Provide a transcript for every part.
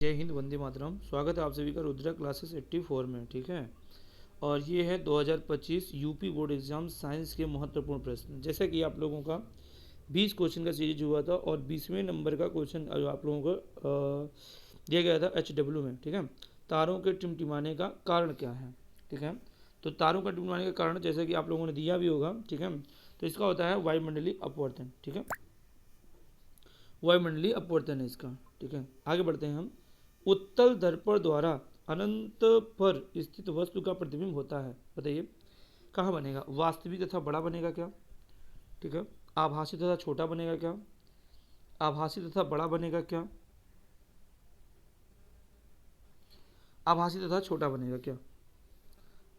जय हिंद, वंदे मातरम। स्वागत है आप सभी का रुद्रा क्लासेस 84 में। ठीक है, और ये है 2025 यूपी बोर्ड एग्जाम साइंस के महत्वपूर्ण प्रश्न। जैसा कि आप लोगों का 20 क्वेश्चन का सीरीज हुआ था और 20वें नंबर का क्वेश्चन आप लोगों को दिया गया था HW में। ठीक है, तारों के टिमटिमाने का कारण क्या है। ठीक है, तो तारों का टिमटिमाने का कारण जैसा कि आप लोगों ने दिया भी होगा। ठीक है, तो इसका होता है वायुमंडलीय अपवर्तन। ठीक है, वायुमंडलीय अपवर्तन है इसका। ठीक है, आगे बढ़ते हैं हम। उत्तल दर्पण द्वारा अनंत पर स्थित वस्तु का प्रतिबिंब होता है। बताइए कहाँ बनेगा। वास्तविक तथा बड़ा बनेगा क्या। ठीक है, आभासी तथा छोटा बनेगा क्या। आभासी तथा बड़ा बनेगा क्या। आभासी तथा छोटा बनेगा क्या।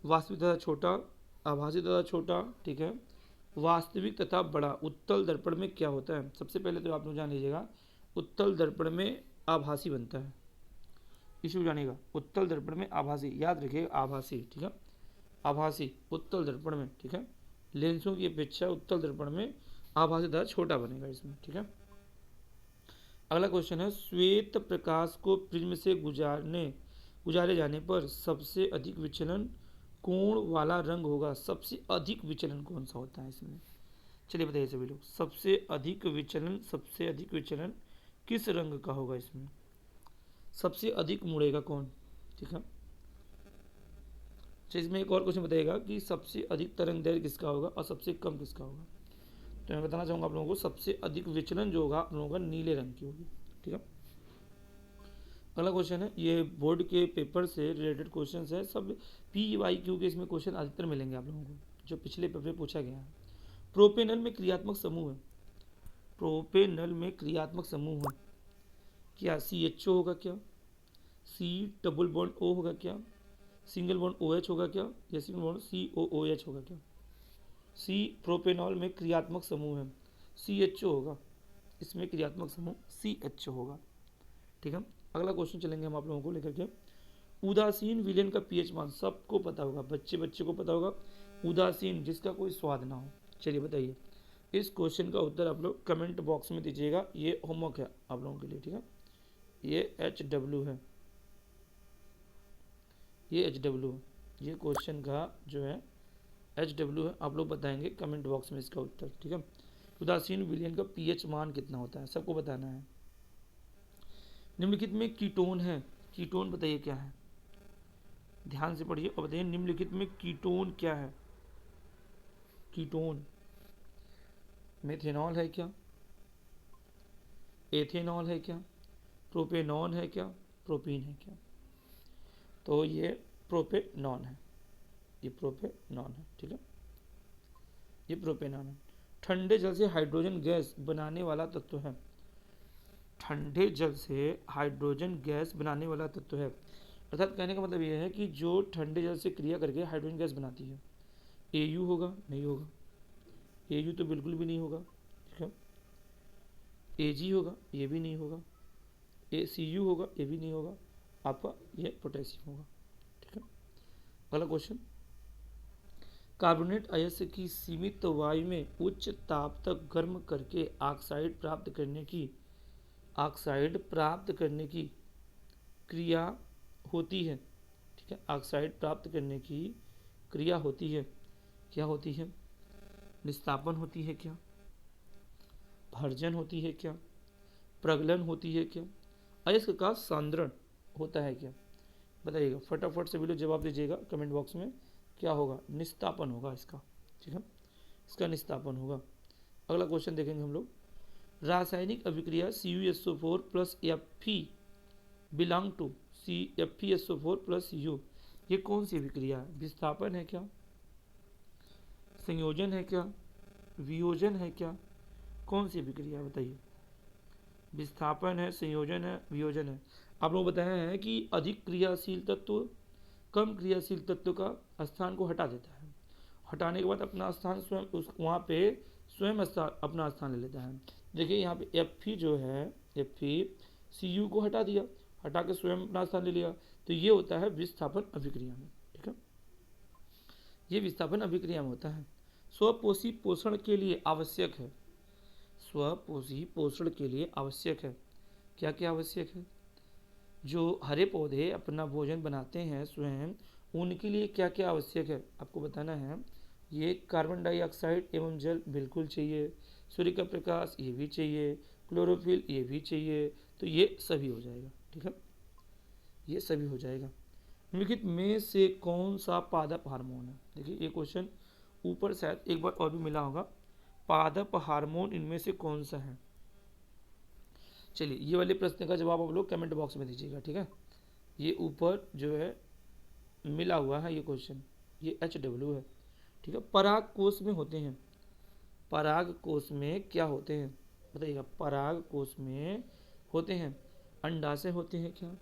वास्तविक तथा छोटा, आभासी तथा छोटा। ठीक है, वास्तविक तथा बड़ा उत्तल दर्पण में क्या होता है। सबसे पहले तो आप लोग जान लीजिएगा, उत्तल दर्पण में आभासी बनता है। इशू जानेगा, उत्तल दर्पण में आभासी, याद रखिएगा आभासी। ठीक है, आभासी उत्तल दर्पण में। ठीक है, लेंसों की अपेक्षा उत्तल दर्पण में आभासी दर छोटा बनेगा इसमें। ठीक है, अगला क्वेश्चन है, श्वेत प्रकाश को प्रिज्म से गुजारे जाने पर सबसे अधिक विचलन कोण वाला रंग होगा। सबसे अधिक विचलन कौन सा होता है इसमें। चलिए बताइए सभी लोग, सबसे अधिक विचलन किस रंग का होगा इसमें। सबसे अधिक मुड़ेगा कौन। ठीक है, इसमें एक और क्वेश्चन बताइएगा कि सबसे अधिक तरंग दैर्घ्य किसका होगा और सबसे कम किसका होगा। तो मैं बताना चाहूँगा आप लोगों को, सबसे अधिक विचलन जो होगा आप लोगों का नीले रंग की होगी। ठीक है, अगला क्वेश्चन है, ये बोर्ड के पेपर से रिलेटेड क्वेश्चन है। सब PYQ के इसमें क्वेश्चन अधिकतर मिलेंगे आप लोगों को, जो पिछले पेपर में पूछा गया है। प्रोपेनल में क्रियात्मक समूह है, प्रोपेनल में क्रियात्मक समूह है क्या। CHO होगा क्या, C डबल बॉन्ड O होगा क्या, सिंगल बॉन्ड OH होगा क्या, या सिंगल बॉन्ड COOH होगा क्या। C प्रोपेनॉल में क्रियात्मक समूह है, CHO होगा इसमें क्रियात्मक समूह CHO होगा। ठीक है, अगला क्वेश्चन चलेंगे हम आप लोगों को लेकर के। उदासीन विलेन का पीएच मान सबको पता होगा, बच्चे बच्चे को पता होगा। उदासीन जिसका कोई स्वाद ना हो। चलिए बताइए, इस क्वेश्चन का उत्तर आप लोग कमेंट बॉक्स में दीजिएगा। ये होमवर्क है आप लोगों के लिए। ठीक है, ये HW है, ये HW है, ये क्वेश्चन का जो है HW है। आप लोग बताएंगे कमेंट बॉक्स में इसका उत्तर। ठीक है, उदासीन विलयन का पीएच मान कितना होता है सबको बताना है। निम्नलिखित में कीटोन है, कीटोन बताइए क्या है। ध्यान से पढ़िए और बताइए निम्नलिखित में कीटोन क्या है। कीटोन मेथेनॉल है क्या, एथेनॉल है क्या, प्रोपेनॉन है क्या, प्रोपीन है क्या। तो ये प्रोपेनॉन है, ये प्रोपेनॉन है। ठीक है, ये प्रोपेनॉन है। ठंडे जल से हाइड्रोजन गैस बनाने वाला तत्व है, ठंडे जल से हाइड्रोजन गैस बनाने वाला तत्व है। अर्थात कहने का मतलब यह है कि जो ठंडे जल से क्रिया करके हाइड्रोजन गैस बनाती है। AU होगा, नहीं होगा, AU तो बिल्कुल भी नहीं होगा। ठीक है, AG होगा, ये भी नहीं होगा। ACU होगा, ये भी नहीं होगा। आपका ये पोटेशियम होगा। ठीक है, अगला क्वेश्चन, कार्बोनेट अयस्क की सीमित वायु में उच्च ताप तक गर्म करके ऑक्साइड प्राप्त करने की क्रिया होती है। ठीक है, ऑक्साइड प्राप्त करने की क्रिया होती है, क्या होती है। निस्तापन होती है क्या, भर्जन होती है क्या, प्रगलन होती है क्या, अयस्क का सांद्रण होता है क्या। बताइएगा फटाफट से भी लोग जवाब दीजिएगा कमेंट बॉक्स में। क्या होगा, निस्तापन होगा इसका। ठीक है, इसका निस्तापन होगा। अगला क्वेश्चन देखेंगे हम लोग, रासायनिक अभिक्रिया CuSO4 plus Fe belong to FeSO4 plus U, ये कौन सी अभिक्रिया है। विस्थापन है क्या, संयोजन है क्या, वियोजन है क्या, कौन सी अभिक्रिया बताइए। विस्थापन है, संयोजन है, वियोजन है। आप लोग बताए हैं कि अधिक क्रियाशील तत्व कम क्रियाशील तत्व का स्थान को हटा देता है, हटाने के बाद अपना स्थान स्वयं उस वहाँ पे स्वयं अपना स्थान ले लेता है। देखिए यहाँ पे Fe जो है, Fe Cu को हटा दिया, हटा के स्वयं अपना स्थान ले लिया। तो ये होता है विस्थापन अभिक्रिया में। ठीक है, ये विस्थापन अभिक्रिया में होता है। स्वपोषी पोषण के लिए आवश्यक है, स्वपोषी पोषण के लिए आवश्यक है, क्या क्या आवश्यक है। जो हरे पौधे अपना भोजन बनाते हैं स्वयं, उनके लिए क्या क्या आवश्यक है आपको बताना है। ये कार्बन डाइऑक्साइड एवं जल बिल्कुल चाहिए, सूर्य का प्रकाश ये भी चाहिए, क्लोरोफिल ये भी चाहिए, तो ये सभी हो जाएगा। ठीक है, ये सभी हो जाएगा। निम्नलिखित में से कौन सा पादप हार्मोन है? देखिए ये क्वेश्चन ऊपर शायद एक बार और भी मिला होगा। पादप हार्मोन इनमें से कौन सा है? चलिए ये वाले प्रश्न का जवाब आप लोग कमेंट बॉक्स में दीजिएगा। ठीक है, ये ऊपर जो है मिला हुआ है ये क्वेश्चन, ये HW है। ठीक है, पराग कोष में होते हैं। पराग कोष में क्या होते हैं बताइएगा? पराग कोष में होते हैं अंडाशय होते हैं क्या?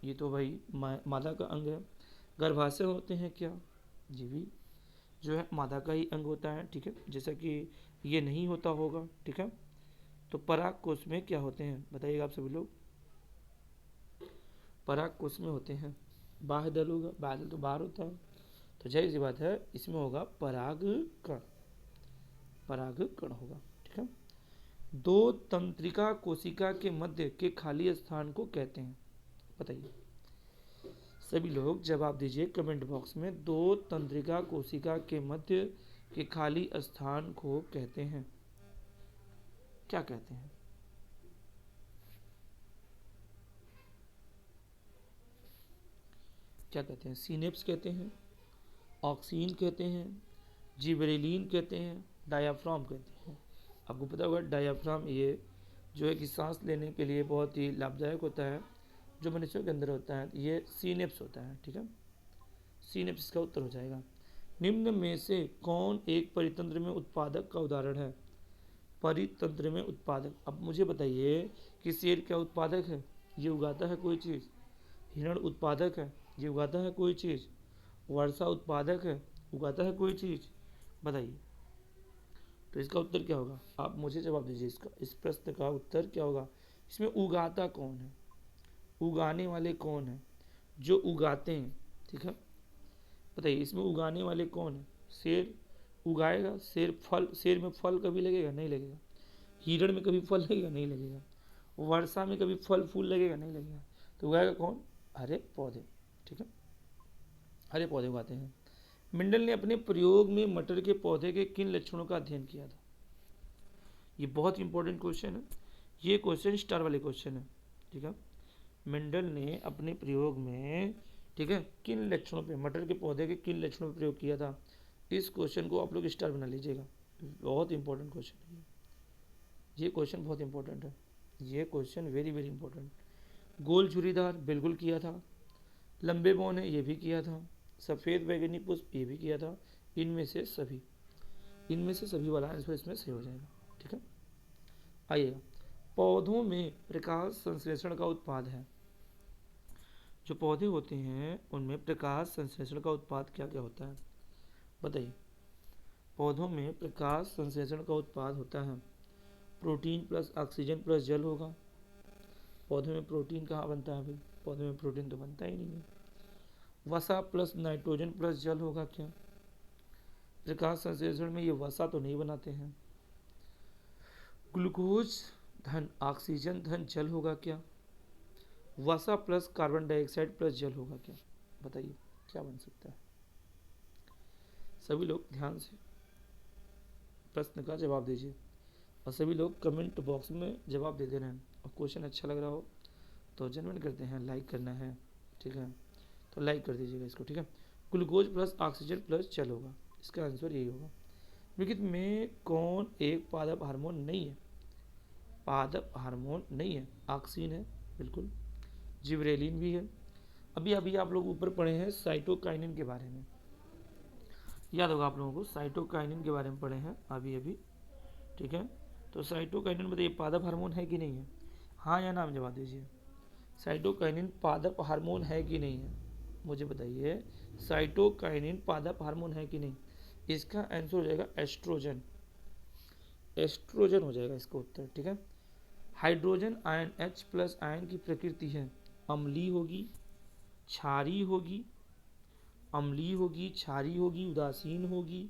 ये तो भाई मादा का अंग है। गर्भाशय होते हैं क्या? ये भी जो है मादा का ही अंग होता है। ठीक है, जैसा कि ये नहीं होता होगा। ठीक है, तो पराग कोष में क्या होते हैं बताइएगा आप सभी लोग? पराग कोष में होते हैं बाह्य दल होगा, बाह्य दल तो बाहर होता है, तो जाहिर सी बात है इसमें होगा पराग कण, पराग कण होगा। ठीक है, दो तंत्रिका कोशिका के मध्य के खाली स्थान को कहते हैं बताइए सभी लोग जवाब दीजिए कमेंट बॉक्स में। दो तंत्रिका कोशिका के मध्य के खाली स्थान को कहते हैं, क्या कहते हैं? क्या कहते हैं? सिनेप्स कहते हैं, ऑक्सीन कहते हैं, जिबरेलिन कहते हैं, डायाफ्राम कहते हैं। आपको पता होगा डायाफ्राम ये जो है कि सांस लेने के लिए बहुत ही लाभदायक होता है, जो मनुष्यों के अंदर होता है, ये सीनेप्स होता है। ठीक है, सीनेप्स इसका उत्तर हो जाएगा। निम्न में से कौन एक परितंत्र में उत्पादक का उदाहरण है? परितंत्र में उत्पादक, अब मुझे बताइए कि शेर क्या उत्पादक है? ये उगाता है कोई चीज़। हिरण उत्पादक है, ये उगाता है कोई चीज़। वर्षा उत्पादक है, उगाता है कोई चीज़? बताइए, तो इसका उत्तर क्या होगा? आप मुझे जवाब दीजिए, इसका इस प्रश्न का उत्तर क्या होगा? इसमें उगाता कौन है? उगाने वाले कौन है? जो उगाते हैं। ठीक है, बताइए इसमें उगाने वाले कौन है? शेर उगाएगा, शेर फल, शेर में फल कभी लगेगा? नहीं लगेगा। हिरण में कभी फल लगेगा? नहीं लगेगा। वर्षा में कभी फल फूल लगेगा? नहीं लगेगा। तो उगाएगा कौन? हरे पौधे। ठीक है, हरे पौधे उगाते हैं। मिंडल ने अपने प्रयोग में मटर के पौधे के किन लक्षणों का अध्ययन किया था? ये बहुत इंपॉर्टेंट क्वेश्चन है, ये क्वेश्चन स्टार वाले क्वेश्चन है। ठीक है, मेंडल ने अपने प्रयोग में, ठीक है, किन लक्षणों पे, मटर के पौधे के किन लक्षणों पे प्रयोग किया था? इस क्वेश्चन को आप लोग स्टार बना लीजिएगा, बहुत इंपॉर्टेंट क्वेश्चन है ये क्वेश्चन बहुत इंपॉर्टेंट है, ये क्वेश्चन वेरी वेरी इंपॉर्टेंट। गोल छुरीदार बिल्कुल किया था, लंबे बौन है ये भी किया था, सफ़ेद बैगनी पुष्प ये भी किया था। इनमें से सभी, इनमें से सभी वाला आंसर इसमें सही हो जाएगा। ठीक है, आइएगा, पौधों में प्रकाश संश्लेषण का उत्पाद है। जो पौधे होते हैं उनमें प्रकाश संश्लेषण का उत्पाद क्या क्या होता है बताइए? पौधों में प्रकाश संश्लेषण का उत्पाद होता है प्रोटीन प्लस ऑक्सीजन प्लस जल होगा। पौधे में प्रोटीन कहाँ बनता है भाई? पौधे में प्रोटीन तो बनता ही नहीं है। वसा प्लस नाइट्रोजन प्लस जल होगा क्या? प्रकाश संश्लेषण में ये वसा तो नहीं बनाते हैं। ग्लूकोज धन ऑक्सीजन धन जल होगा क्या? वसा प्लस कार्बन डाइऑक्साइड प्लस जल होगा क्या? बताइए क्या बन सकता है? सभी लोग ध्यान से प्रश्न का जवाब दीजिए और सभी लोग कमेंट बॉक्स में जवाब दे दे रहे हैं। और क्वेश्चन अच्छा लग रहा हो तो जनरल करते हैं, लाइक करना है। ठीक है, तो लाइक कर दीजिएगा इसको। ठीक है, ग्लूकोज प्लस ऑक्सीजन प्लस जल होगा, इसका आंसर यही होगा। लेकिन में कौन एक पादप हार्मोन नहीं है? पादप हार्मोन नहीं है, ऑक्सीन है बिल्कुल, जिब्रेलिन भी है। अभी अभी आप लोग ऊपर पढ़े हैं साइटोकाइनिन के बारे में, याद होगा आप लोगों को, साइटोकाइनिन के बारे में पढ़े हैं अभी अभी। ठीक है, तो साइटोकाइनिन बताइए पादप हार्मोन है कि नहीं है? हाँ या ना में जवाब दीजिए। साइटोकाइनिन पादप हार्मोन है कि नहीं है? मुझे बताइए, साइटोकाइनिन पादप हार्मोन है कि नहीं? इसका आंसर हो जाएगा एस्ट्रोजन, एस्ट्रोजन हो जाएगा इसका उत्तर। ठीक है, hydrogen ion H plus ion की प्रकृति है अम्लीय होगी, क्षारीय होगी, अम्लीय होगी, क्षारीय होगी, उदासीन होगी।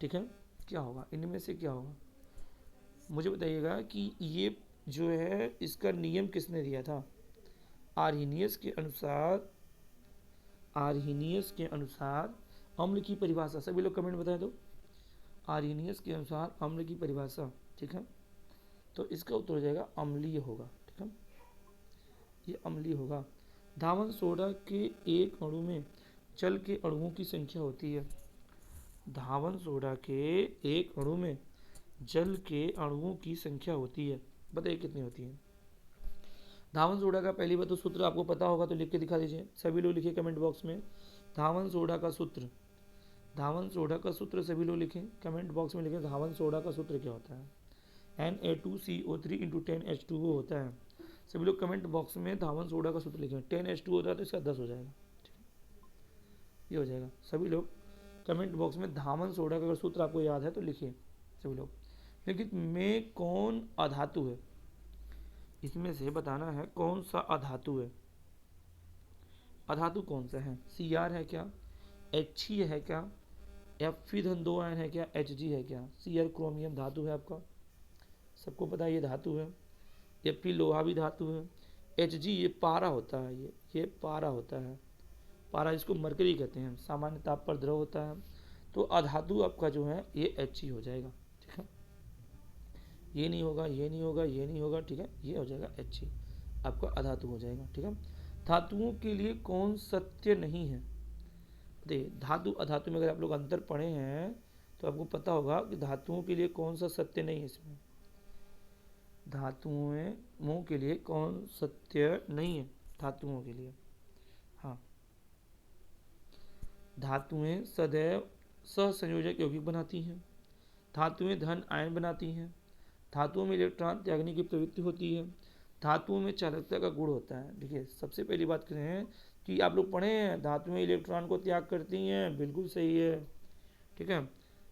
ठीक है, क्या होगा इनमें से? क्या होगा मुझे बताइएगा कि ये जो है इसका नियम किसने दिया था? आर्हीनियस के अनुसार अम्ल की परिभाषा, सभी लोग कमेंट बताए दो। आर्हीनियस के अनुसार अम्ल की परिभाषा, ठीक है, तो इसका उत्तर हो जाएगा अम्लीय होगा, ठीक है, ये अम्लीय होगा। धावन सोडा के एक अणु में जल के अणुओं की संख्या होती है। धावन सोडा के एक अणु में जल के अणुओं की संख्या होती है, बताइए कितनी होती है। धावन सोडा का पहली बात तो सूत्र आपको पता होगा तो लिख के दिखा दीजिए, सभी लोग लिखिए कमेंट बॉक्स में धावन सोडा का सूत्र। धावन सोडा का सूत्र सभी लोग लिखें कमेंट बॉक्स में, लिखें धावन सोडा का सूत्र क्या होता है। Na2CO3 × 10H2O होता है। सभी लोग कमेंट बॉक्स में धावन सोडा का सूत्र लिखें। 10H2 होता है तो इसका 10 हो जाएगा, ये हो जाएगा। सभी लोग कमेंट बॉक्स में धावन सोडा का अगर सूत्र आपको याद है तो लिखिए सभी लोग। लेकिन में कौन अधातु है, इसमें से बताना है कौन सा अधातु है। अधातु कौन सा है, Cr है क्या, He है क्या, Fe2 आयन है क्या, Hg है क्या। Cr क्रोमियम धातु है आपका, सबको पता है ये धातु है। Fe लोहा भी धातु है। Hg ये पारा होता है, ये पारा होता है, पारा जिसको मरकरी कहते हैं, सामान्य ताप पर द्रव होता है। तो अधातु आपका जो है ये He हो जाएगा, ठीक है, ये नहीं होगा, ये नहीं होगा, ये नहीं होगा, ठीक है, ये हो जाएगा He, आपका अधातु हो जाएगा, ठीक है। धातुओं के लिए कौन सत्य नहीं है, धातु अधातु में अगर आप लोग अंतर पढ़े हैं तो आपको पता होगा कि धातुओं के लिए कौन सा सत्य नहीं है। इसमें धातुओं के लिए कौन सत्य नहीं है, धातुओं के लिए, हाँ, धातुएं सदैव सहसंयोजक यौगिक बनाती हैं। धातुएं धन आयन बनाती हैं। धातुओं में इलेक्ट्रॉन त्यागने की प्रवृत्ति होती है। धातुओं में चालकता का गुण होता है। देखिए सबसे पहली बात करें कि आप लोग पढ़े हैं धातुएं इलेक्ट्रॉन को त्याग करती हैं, बिल्कुल सही है, ठीक है।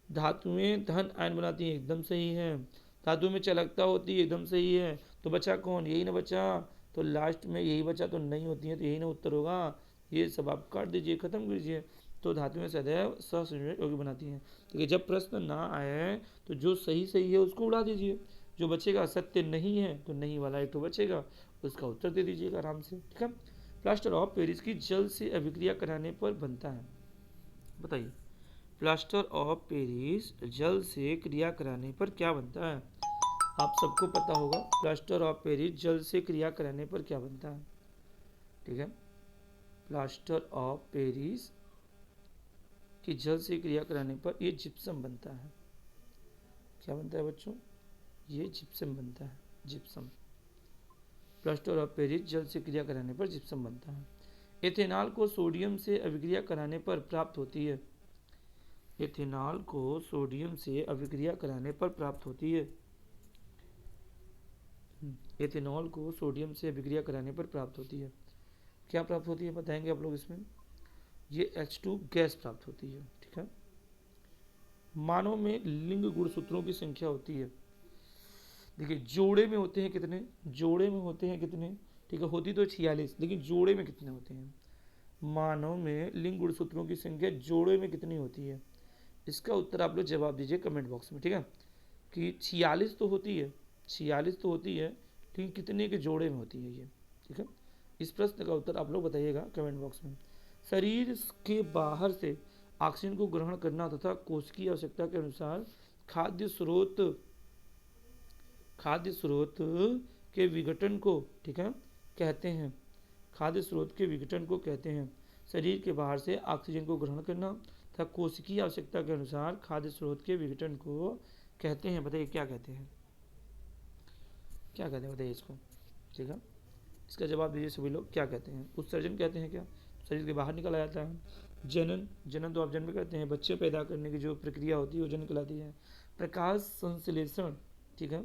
धातुएं धन आयन बनाती हैं, एकदम सही है। धातु में चालकता होती है, एकदम सही है। तो बचा कौन, यही ना बचा, तो लास्ट में यही बचा, तो नहीं होती है, तो यही ना उत्तर होगा। ये सब आप काट दीजिए, खत्म कीजिए। तो धातुएं सदैव सहसंयोजक यौगिक बनाती हैं। ठीक है, जब प्रश्न ना आए तो जो सही सही है उसको उड़ा दीजिए, जो बचेगा सत्य नहीं है तो नहीं वाला एक तो बचेगा, उसका उत्तर दे दीजिएगा आराम से, ठीक है। प्लास्टर ऑफ पेरिस की जल से अभिक्रिया कराने पर बनता है, बताइए प्लास्टर ऑफ पेरिस जल से क्रिया कराने पर क्या बनता है। आप सबको पता होगा प्लास्टर ऑफ पेरिस जल से क्रिया कराने पर क्या बनता है, ठीक है। प्लास्टर ऑफ पेरिस की जल से क्रिया कराने पर ये जिप्सम बनता है। क्या बनता है बच्चों, ये जिप्सम बनता है, जिप्सम। प्लास्टर ऑफ पेरिस जल से क्रिया कराने पर जिप्सम बनता है। एथेनॉल को सोडियम से अभिक्रिया कराने पर प्राप्त होती है। एथेनॉल को सोडियम से अभिक्रिया कराने पर प्राप्त होती है। एथेनॉल को सोडियम से अभिक्रिया कराने पर प्राप्त होती है। क्या प्राप्त होती है बताएंगे आप लोग इसमें, ये H2 गैस प्राप्त होती है, ठीक है। मानव में लिंग गुणसूत्रों की संख्या होती है। देखिए जोड़े में होते हैं कितने, जोड़े में होते हैं कितने, ठीक है, होती तो 46, लेकिन जोड़े में कितने होते हैं। मानव में लिंग गुणसूत्रों की संख्या जोड़े में कितनी होती है, इसका उत्तर आप लोग जवाब दीजिए कमेंट बॉक्स में, ठीक है। कि 46 तो होती है, 46 तो होती है, ठीक, कितने के जोड़े में होती है ये, ठीक है। इस प्रश्न का उत्तर आप लोग बताइएगा कमेंट बॉक्स में। शरीर के बाहर से ऑक्सीजन को ग्रहण करना तथा कोश की आवश्यकता के अनुसार खाद्य स्रोत के विघटन को, ठीक है, कहते हैं। खाद्य स्रोत के विघटन को कहते हैं। शरीर के बाहर से ऑक्सीजन को ग्रहण करना तथा कोशिकीय आवश्यकता के अनुसार खाद्य स्रोत के विघटन को कहते हैं। बताइए क्या कहते हैं, क्या कहते हैं बताइए इसको, ठीक है। इसका जवाब दीजिए सभी लोग, क्या कहते हैं। उत्सर्जन कहते हैं क्या, शरीर के बाहर निकला जाता है। जनन, जनन तो आप जन्म करते हैं, बच्चे पैदा करने की जो प्रक्रिया होती है वो जनन कहलाती है। प्रकाश संश्लेषण, ठीक है,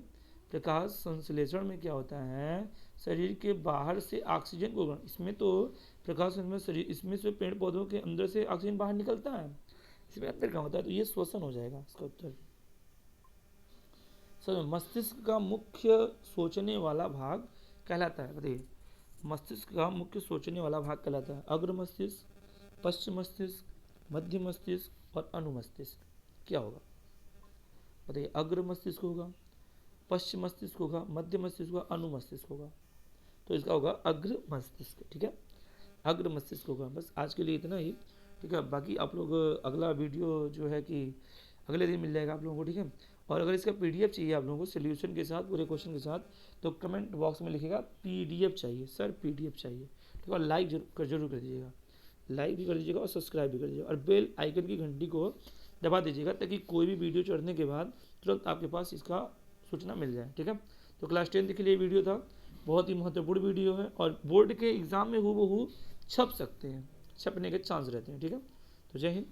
प्रकाश संश्लेषण में क्या होता है, शरीर के बाहर से ऑक्सीजन को, इसमें तो प्रकाश में शरीर, इसमें से पेड़ पौधों के अंदर से ऑक्सीजन बाहर निकलता है, इसमें अंदर क्या होता है, तो ये श्वसन हो जाएगा इसका उत्तर। सर मस्तिष्क का मुख्य सोचने वाला भाग कहलाता है, बताइए मस्तिष्क का मुख्य सोचने वाला भाग कहलाता है। अग्र मस्तिष्क, पश्चिम मस्तिष्क, मध्य मस्तिष्क और अनुमस्तिष्क। क्या होगा बताइए, अग्र मस्तिष्क होगा, पश्चिम मस्तिष्क होगा, मध्य मस्तिष्क होगा, अनुमस्तिष्क होगा। तो इसका होगा अग्र मस्तिष्क। ठीक है, अग्र मस्तिष्क होगा। बस आज के लिए इतना ही। ठीक है, बाकी आप लोग अगला वीडियो जो है कि अगले दिन मिल जाएगा आप लोगों को। ठीक है, और अगर इसका पीडीएफ चाहिए आप लोगों को सोल्यूशन के साथ, पूरे क्वेश्चन के साथ, तो कमेंट बॉक्स में लिखिएगा पीडीएफ चाहिए सर, पीडीएफ चाहिए। ठीक है, और लाइक जरूर कर दीजिएगा, लाइक भी कर दीजिएगा और सब्सक्राइब भी कर दीजिएगा, और बेल आइकन की घंटी को दबा दीजिएगा ताकि कोई भी वीडियो चढ़ने के बाद तुरंत आपके पास इसका सूचना मिल जाए। ठीक है, तो क्लास 10th के लिए वीडियो था, बहुत ही महत्वपूर्ण वीडियो है, और बोर्ड के एग्जाम में हूबहू छप सकते हैं, छपने के चांस रहते हैं। ठीक है, तो जय हिंद।